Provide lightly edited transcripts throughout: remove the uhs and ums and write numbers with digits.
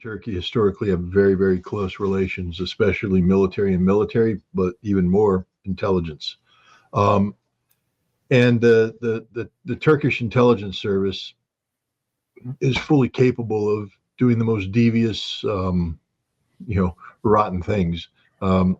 Turkey historically have very, very close relations, especially military and military, but even more intelligence. Um, and the Turkish intelligence service is fully capable of doing the most devious, rotten things. Um,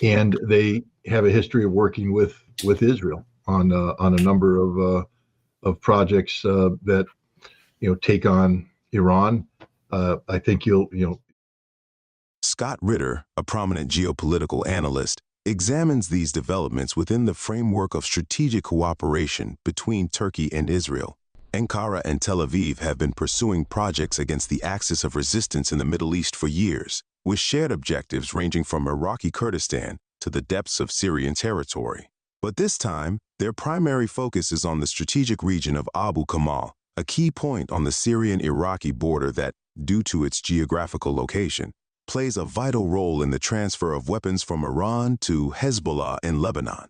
and they have a history of working with Israel on a number of projects that take on Iran. I think Scott Ritter, a prominent geopolitical analyst, examines these developments within the framework of strategic cooperation between Turkey and Israel. Ankara and Tel Aviv have been pursuing projects against the axis of resistance in the Middle East for years, with shared objectives ranging from Iraqi Kurdistan to the depths of Syrian territory. But this time, their primary focus is on the strategic region of Abu Kamal, a key point on the Syrian-Iraqi border that, due to its geographical location, plays a vital role in the transfer of weapons from Iran to Hezbollah in Lebanon.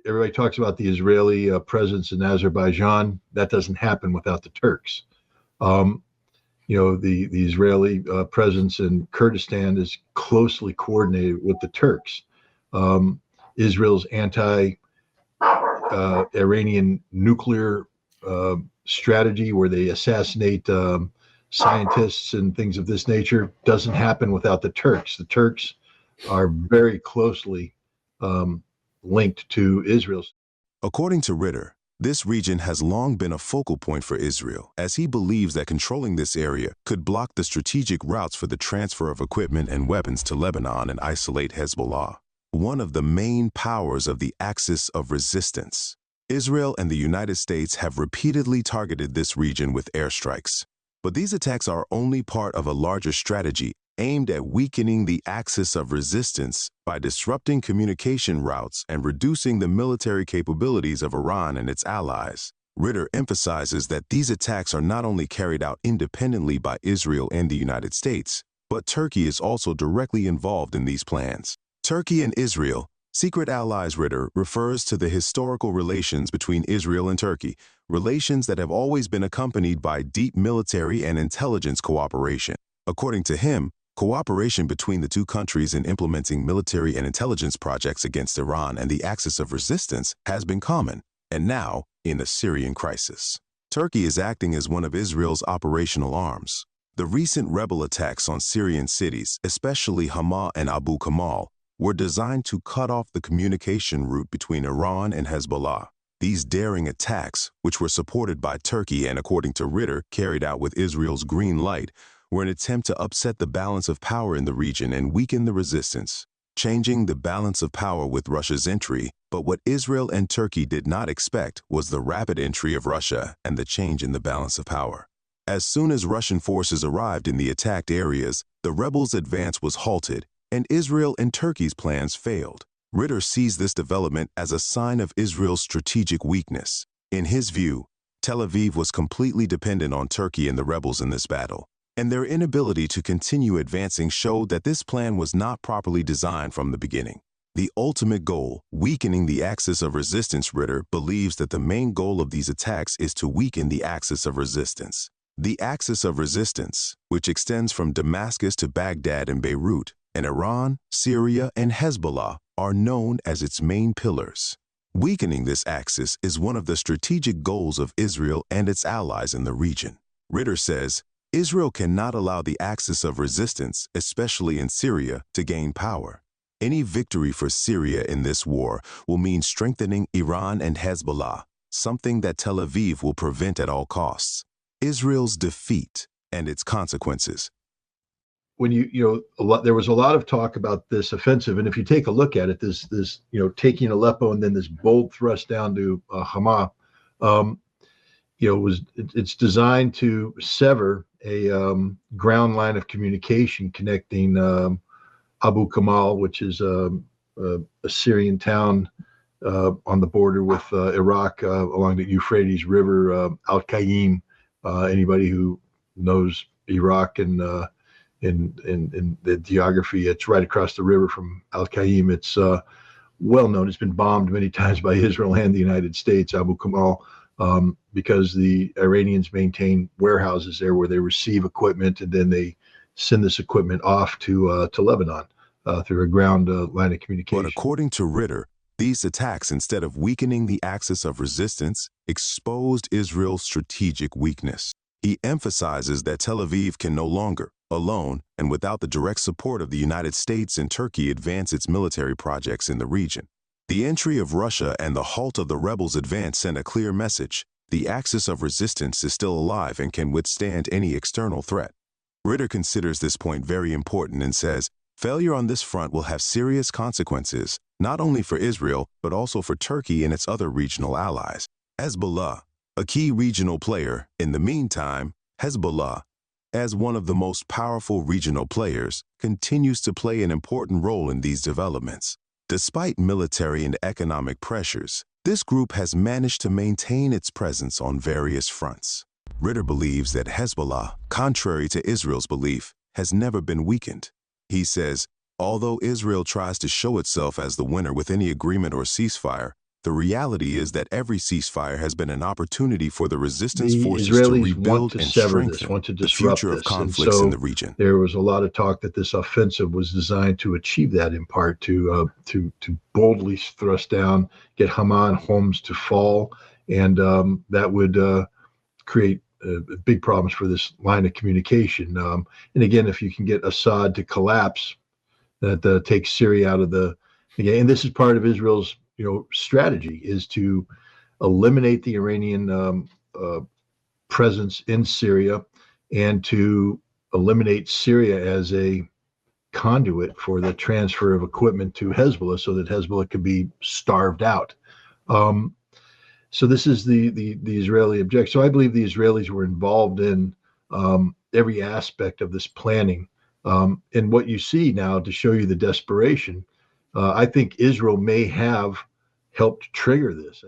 Everybody talks about the Israeli presence in Azerbaijan. That doesn't happen without the Turks. The Israeli presence in Kurdistan is closely coordinated with the Turks. Israel's anti-Iranian nuclear strategy, where they assassinate scientists and things of this nature, doesn't happen without the Turks. The Turks are very closely linked to Israel. According to Ritter, this region has long been a focal point for Israel, as he believes that controlling this area could block the strategic routes for the transfer of equipment and weapons to Lebanon and isolate Hezbollah, one of the main powers of the axis of resistance. Israel and the United States have repeatedly targeted this region with airstrikes. But these attacks are only part of a larger strategy aimed at weakening the axis of resistance by disrupting communication routes and reducing the military capabilities of Iran and its allies. Ritter emphasizes that these attacks are not only carried out independently by Israel and the United States, but Turkey is also directly involved in these plans. Turkey and Israel, secret allies. Ritter refers to the historical relations between Israel and Turkey, relations that have always been accompanied by deep military and intelligence cooperation. According to him, cooperation between the two countries in implementing military and intelligence projects against Iran and the axis of resistance has been common, and now, in the Syrian crisis, Turkey is acting as one of Israel's operational arms. The recent rebel attacks on Syrian cities, especially Hama and Abu Kamal, were designed to cut off the communication route between Iran and Hezbollah. These daring attacks, which were supported by Turkey and, according to Ritter, carried out with Israel's green light, were an attempt to upset the balance of power in the region and weaken the resistance, changing the balance of power with Russia's entry. But what Israel and Turkey did not expect was the rapid entry of Russia and the change in the balance of power. As soon as Russian forces arrived in the attacked areas, the rebels' advance was halted, and Israel and Turkey's plans failed. Ritter sees this development as a sign of Israel's strategic weakness. In his view, Tel Aviv was completely dependent on Turkey and the rebels in this battle, and their inability to continue advancing showed that this plan was not properly designed from the beginning. The ultimate goal, weakening the axis of resistance. Ritter believes that the main goal of these attacks is to weaken the axis of resistance. The axis of resistance, which extends from Damascus to Baghdad and Beirut, and Iran, Syria, and Hezbollah, are known as its main pillars. Weakening this axis is one of the strategic goals of Israel and its allies in the region. Ritter says, Israel cannot allow the axis of resistance, especially in Syria, to gain power. Any victory for Syria in this war will mean strengthening Iran and Hezbollah, something that Tel Aviv will prevent at all costs. Israel's defeat and its consequences. When there was a lot of talk about this offensive, and if you take a look at it, this taking Aleppo and then this bold thrust down to Hama, it's designed to sever a ground line of communication connecting Abu Kamal, which is a Syrian town on the border with Iraq along the Euphrates River, Al-Qaim. Anybody who knows Iraq and in the geography, it's right across the river from Al-Qaim. It's well known. It's been bombed many times by Israel and the United States. Abu Kamal because the Iranians maintain warehouses there where they receive equipment and then they send this equipment off to Lebanon through a ground line of communication. But according to Ritter, these attacks, instead of weakening the axis of resistance, exposed Israel's strategic weakness. He emphasizes that Tel Aviv can no longer, alone and without the direct support of the United States and Turkey, advance its military projects in the region. The entry of Russia and the halt of the rebels' advance sent a clear message. The axis of resistance is still alive and can withstand any external threat. Ritter considers this point very important and says, failure on this front will have serious consequences, not only for Israel, but also for Turkey and its other regional allies. Hezbollah, a key regional player. In the meantime, Hezbollah, as one of the most powerful regional players, continues to play an important role in these developments. Despite military and economic pressures, this group has managed to maintain its presence on various fronts. Ritter believes that Hezbollah, contrary to Israel's belief, has never been weakened. He says, although Israel tries to show itself as the winner with any agreement or ceasefire, the reality is that every ceasefire has been an opportunity for the resistance forces to rebuild and strengthen the future of conflicts in the region. There was a lot of talk that this offensive was designed to achieve that, in part to boldly thrust down, get Hamas and Homs to fall, and that would create big problems for this line of communication. And again, if you can get Assad to collapse, that takes Syria out of the game. And this is part of Israel's strategy, is to eliminate the Iranian presence in Syria and to eliminate Syria as a conduit for the transfer of equipment to Hezbollah so that Hezbollah can be starved out. So this is the Israeli objective. So I believe the Israelis were involved in every aspect of this planning. And what you see now, to show you the desperation, I think Israel may have helped trigger this.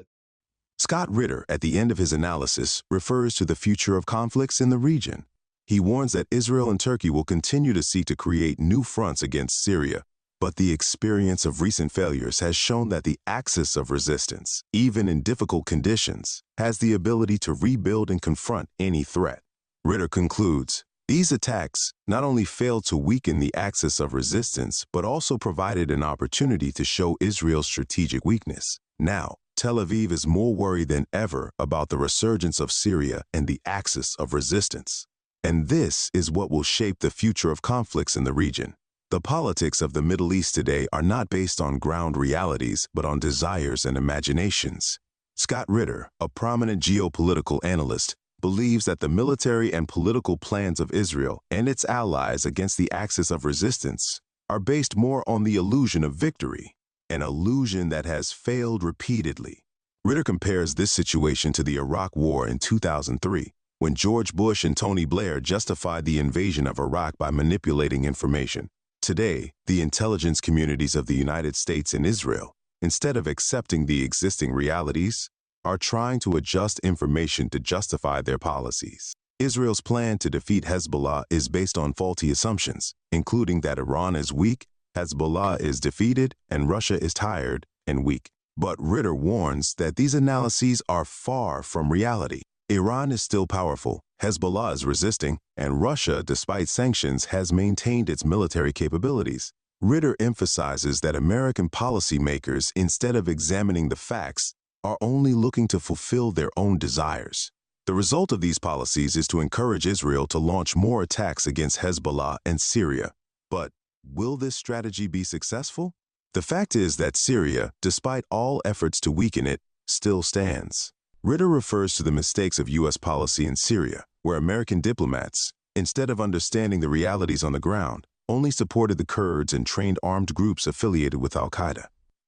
Scott Ritter, at the end of his analysis, refers to the future of conflicts in the region. He warns that Israel and Turkey will continue to seek to create new fronts against Syria, but the experience of recent failures has shown that the axis of resistance, even in difficult conditions, has the ability to rebuild and confront any threat. Ritter concludes, these attacks not only failed to weaken the axis of resistance, but also provided an opportunity to show Israel's strategic weakness. Now, Tel Aviv is more worried than ever about the resurgence of Syria and the axis of resistance. And this is what will shape the future of conflicts in the region. The politics of the Middle East today are not based on ground realities, but on desires and imaginations. Scott Ritter, a prominent geopolitical analyst, believes that the military and political plans of Israel and its allies against the axis of resistance are based more on the illusion of victory, an illusion that has failed repeatedly. Ritter compares this situation to the Iraq War in 2003, when George Bush and Tony Blair justified the invasion of Iraq by manipulating information. Today, the intelligence communities of the United States and Israel, instead of accepting the existing realities, are trying to adjust information to justify their policies. Israel's plan to defeat Hezbollah is based on faulty assumptions, including that Iran is weak, Hezbollah is defeated, and Russia is tired and weak. But Ritter warns that these analyses are far from reality. Iran is still powerful, Hezbollah is resisting, and Russia, despite sanctions, has maintained its military capabilities. Ritter emphasizes that American policymakers, instead of examining the facts, are only looking to fulfill their own desires. The result of these policies is to encourage Israel to launch more attacks against Hezbollah and Syria. But will this strategy be successful? The fact is that Syria, despite all efforts to weaken it, still stands. Ritter refers to the mistakes of U.S. policy in Syria, where American diplomats, instead of understanding the realities on the ground, only supported the Kurds and trained armed groups affiliated with al-Qaeda.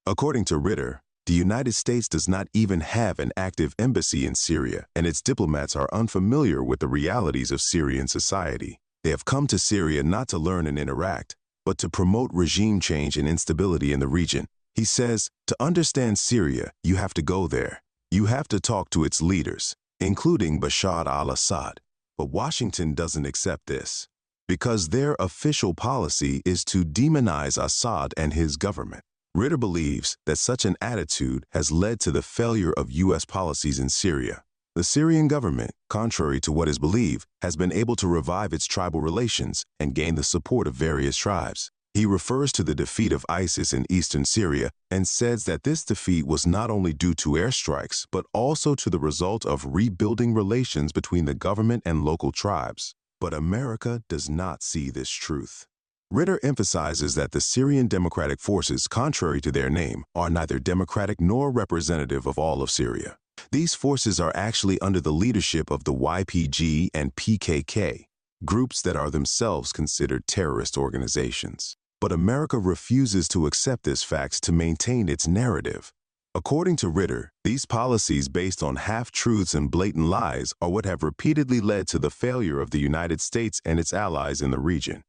According to Ritter, the United States does not even have an active embassy in Syria, and its diplomats are unfamiliar with the realities of Syrian society. They have come to Syria not to learn and interact, but to promote regime change and instability in the region. He says, to understand Syria, you have to go there. You have to talk to its leaders, including Bashar al-Assad. But Washington doesn't accept this, because their official policy is to demonize Assad and his government. Ritter believes that such an attitude has led to the failure of U.S. policies in Syria. The Syrian government, contrary to what is believed, has been able to revive its tribal relations and gain the support of various tribes. He refers to the defeat of ISIS in eastern Syria and says that this defeat was not only due to airstrikes, but also to the result of rebuilding relations between the government and local tribes. But America does not see this truth. Ritter emphasizes that the Syrian Democratic Forces, contrary to their name, are neither democratic nor representative of all of Syria. These forces are actually under the leadership of the YPG and PKK, groups that are themselves considered terrorist organizations. But America refuses to accept this fact to maintain its narrative. According to Ritter, these policies based on half-truths and blatant lies are what have repeatedly led to the failure of the United States and its allies in the region.